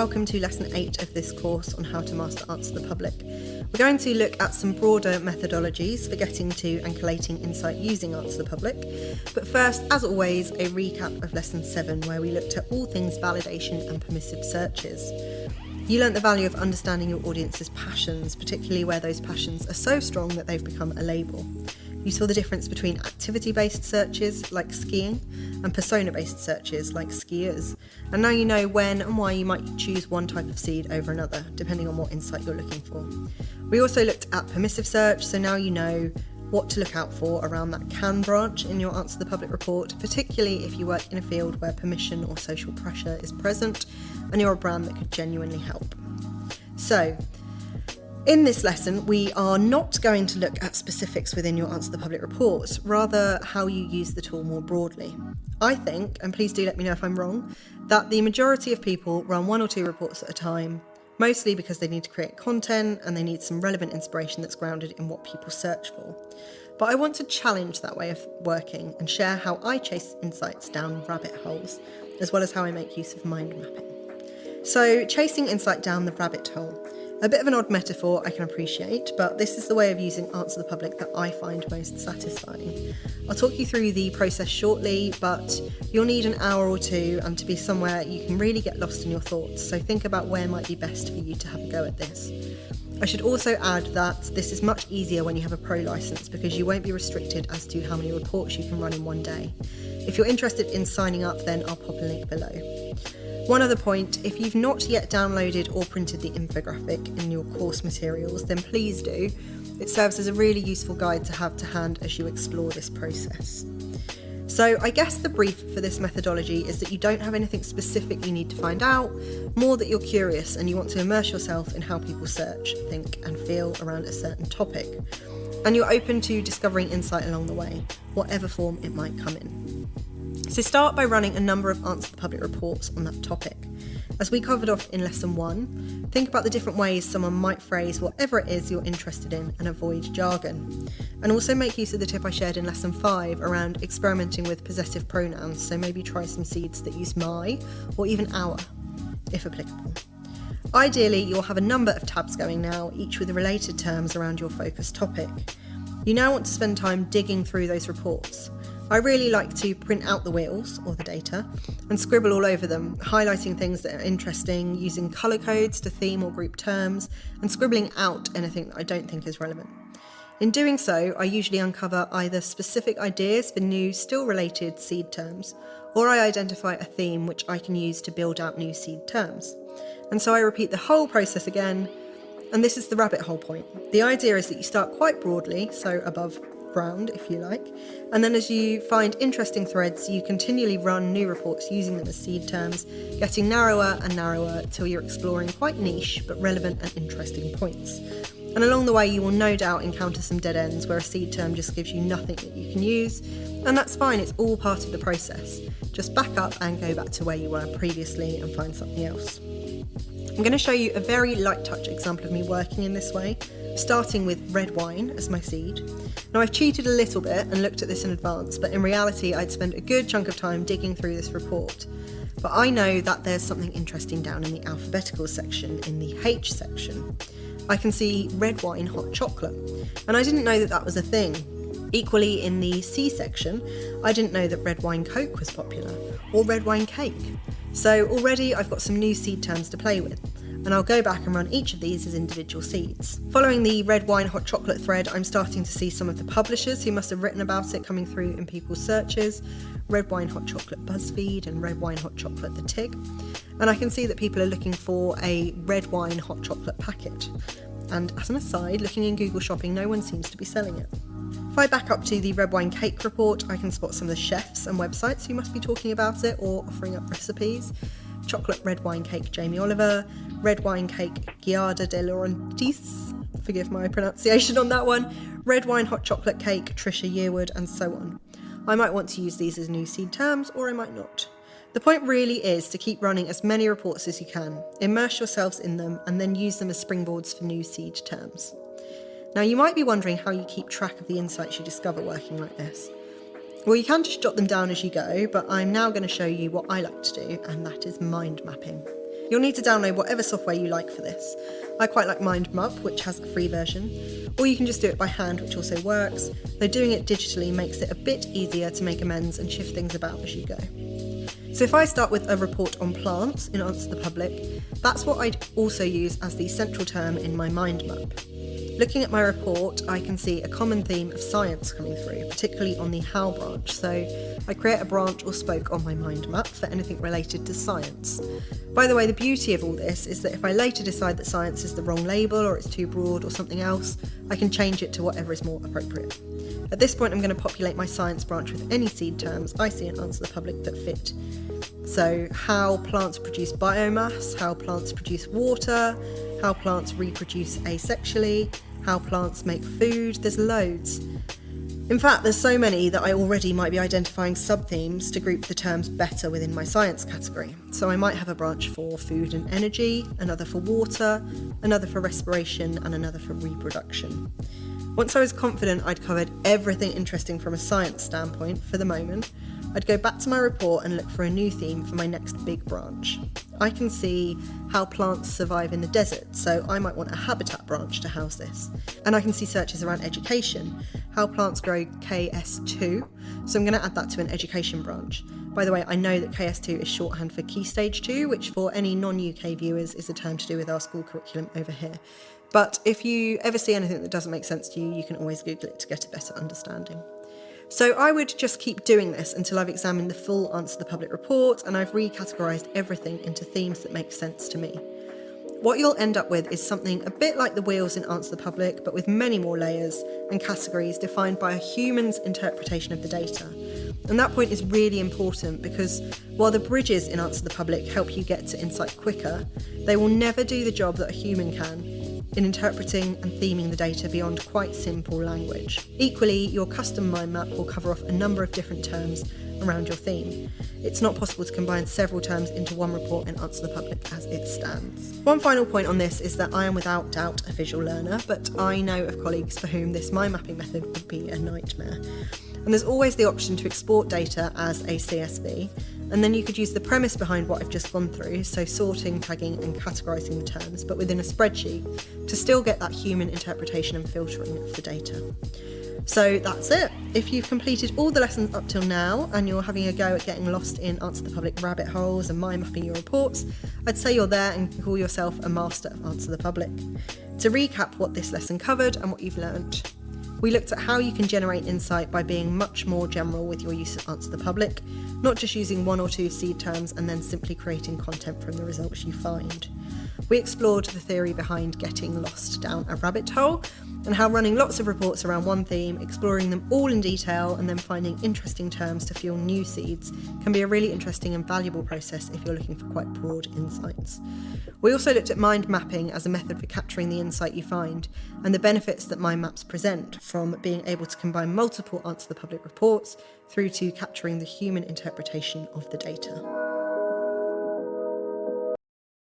welcome to Lesson 8 of this course on how to master Answer the Public. We're going to look at some broader methodologies for getting to and collating insight using Answer the Public. But first, as always, a recap of Lesson 7 where we looked at all things validation and permissive searches. You learnt the value of understanding your audience's passions, particularly where those passions are so strong that they've become a label. You saw the difference between activity-based searches, like skiing, and persona-based searches, like skiers. And now you know when and why you might choose one type of seed over another, depending on what insight you're looking for. We also looked at permissive search, so now you know what to look out for around that can branch in your Answer the Public report, particularly if you work in a field where permission or social pressure is present and you're a brand that could genuinely help. So, in this lesson, we are not going to look at specifics within your Answer the Public reports, rather how you use the tool more broadly. I think, and please do let me know if I'm wrong, that the majority of people run 1 or 2 reports at a time, mostly because they need to create content and they need some relevant inspiration that's grounded in what people search for. But I want to challenge that way of working and share how I chase insights down rabbit holes, as well as how I make use of mind mapping. So, chasing insight down the rabbit hole. A bit of an odd metaphor, I can appreciate, but this is the way of using Answer the Public that I find most satisfying. I'll talk you through the process shortly, but you'll need an hour or two and to be somewhere you can really get lost in your thoughts, so think about where might be best for you to have a go at this. I should also add that this is much easier when you have a pro license because you won't be restricted as to how many reports you can run in one day. If you're interested in signing up, then I'll pop a link below. One other point, if you've not yet downloaded or printed the infographic in your course materials, then please do. It serves as a really useful guide to have to hand as you explore this process. So I guess the brief for this methodology is that you don't have anything specific you need to find out, more that you're curious and you want to immerse yourself in how people search, think and feel around a certain topic. And you're open to discovering insight along the way, whatever form it might come in. So start by running a number of Answer the Public reports on that topic. As we covered off in Lesson 1, think about the different ways someone might phrase whatever it is you're interested in and avoid jargon. And also make use of the tip I shared in Lesson 5 around experimenting with possessive pronouns, so maybe try some seeds that use my or even our, if applicable. Ideally, you'll have a number of tabs going now, each with related terms around your focus topic. You now want to spend time digging through those reports. I really like to print out the wheels, or the data, and scribble all over them, highlighting things that are interesting, using colour codes to theme or group terms, and scribbling out anything that I don't think is relevant. In doing so, I usually uncover either specific ideas for new, still related seed terms, or I identify a theme which I can use to build out new seed terms. And so I repeat the whole process again, and this is the rabbit hole point. The idea is that you start quite broadly, so above ground, if you like, and then as you find interesting threads, you continually run new reports using them as seed terms, getting narrower and narrower till you're exploring quite niche but relevant and interesting points. And along the way, you will no doubt encounter some dead ends where a seed term just gives you nothing that you can use, and that's fine, it's all part of the process. Just back up and go back to where you were previously and find something else. I'm going to show you a very light touch example of me working in this way, starting with red wine as my seed. Now I've cheated a little bit and looked at this in advance, but in reality I'd spend a good chunk of time digging through this report. But I know that there's something interesting down in the alphabetical section, in the H section. I can see red wine hot chocolate, and I didn't know that that was a thing. Equally in the C section, I didn't know that red wine Coke was popular, or red wine cake. So already I've got some new seed terms to play with, and I'll go back and run each of these as individual seeds. Following the red wine hot chocolate thread, I'm starting to see some of the publishers who must have written about it coming through in people's searches, red wine hot chocolate BuzzFeed and red wine hot chocolate The Tig, and I can see that people are looking for a red wine hot chocolate packet. And as an aside, looking in Google Shopping, no one seems to be selling it. If I back up to the red wine cake report, I can spot some of the chefs and websites who must be talking about it or offering up recipes. Chocolate red wine cake Jamie Oliver, red wine cake Giada de Laurentiis, forgive my pronunciation on that one, red wine hot chocolate cake Trisha Yearwood, and so on. I might want to use these as new seed terms, or I might not. The point really is to keep running as many reports as you can, immerse yourselves in them, and then use them as springboards for new seed terms. Now you might be wondering how you keep track of the insights you discover working like this. Well, you can just jot them down as you go, but I'm now going to show you what I like to do, and that is mind mapping. You'll need to download whatever software you like for this. I quite like MindMap, which has a free version, or you can just do it by hand, which also works, though doing it digitally makes it a bit easier to make amends and shift things about as you go. So if I start with a report on plants in Answer the Public, that's what I'd also use as the central term in my mind map. Looking at my report, I can see a common theme of science coming through, particularly on the how branch. So I create a branch or spoke on my mind map for anything related to science. By the way, the beauty of all this is that if I later decide that science is the wrong label or it's too broad or something else, I can change it to whatever is more appropriate. At this point, I'm going to populate my science branch with any seed terms I see in Answer the Public that fit. So how plants produce biomass, how plants produce water, how plants reproduce asexually, how plants make food, there's loads. In fact, there's so many that I already might be identifying sub-themes to group the terms better within my science category. So I might have a branch for food and energy, another for water, another for respiration, and another for reproduction. Once I was confident I'd covered everything interesting from a science standpoint for the moment, I'd go back to my report and look for a new theme for my next big branch. I can see how plants survive in the desert, so I might want a habitat branch to house this. And I can see searches around education, how plants grow KS2, so I'm going to add that to an education branch. By the way, I know that KS2 is shorthand for Key Stage 2, which for any non-UK viewers is a term to do with our school curriculum over here. But if you ever see anything that doesn't make sense to you, you can always Google it to get a better understanding. So I would just keep doing this until I've examined the full Answer the Public report and I've recategorised everything into themes that make sense to me. What you'll end up with is something a bit like the wheels in Answer the Public, but with many more layers and categories defined by a human's interpretation of the data. And that point is really important because while the bridges in Answer the Public help you get to insight quicker, they will never do the job that a human can in interpreting and theming the data beyond quite simple language. Equally, your custom mind map will cover off a number of different terms around your theme. It's not possible to combine several terms into one report in Answer the Public as it stands. One final point on this is that I am without doubt a visual learner, but I know of colleagues for whom this mind mapping method would be a nightmare. And there's always the option to export data as a CSV, and then you could use the premise behind what I've just gone through, so sorting, tagging and categorising the terms, but within a spreadsheet, to still get that human interpretation and filtering of the data. So that's it. If you've completed all the lessons up till now and you're having a go at getting lost in Answer the Public rabbit holes and mind mapping your reports, I'd say you're there and call yourself a master of Answer the Public. To recap what this lesson covered and what you've learnt. We looked at how you can generate insight by being much more general with your use of Answer the Public, not just using one or two seed terms and then simply creating content from the results you find. We explored the theory behind getting lost down a rabbit hole and how running lots of reports around one theme, exploring them all in detail and then finding interesting terms to fuel new seeds can be a really interesting and valuable process if you're looking for quite broad insights. We also looked at mind mapping as a method for capturing the insight you find and the benefits that mind maps present, from being able to combine multiple Answer the Public reports through to capturing the human interpretation of the data.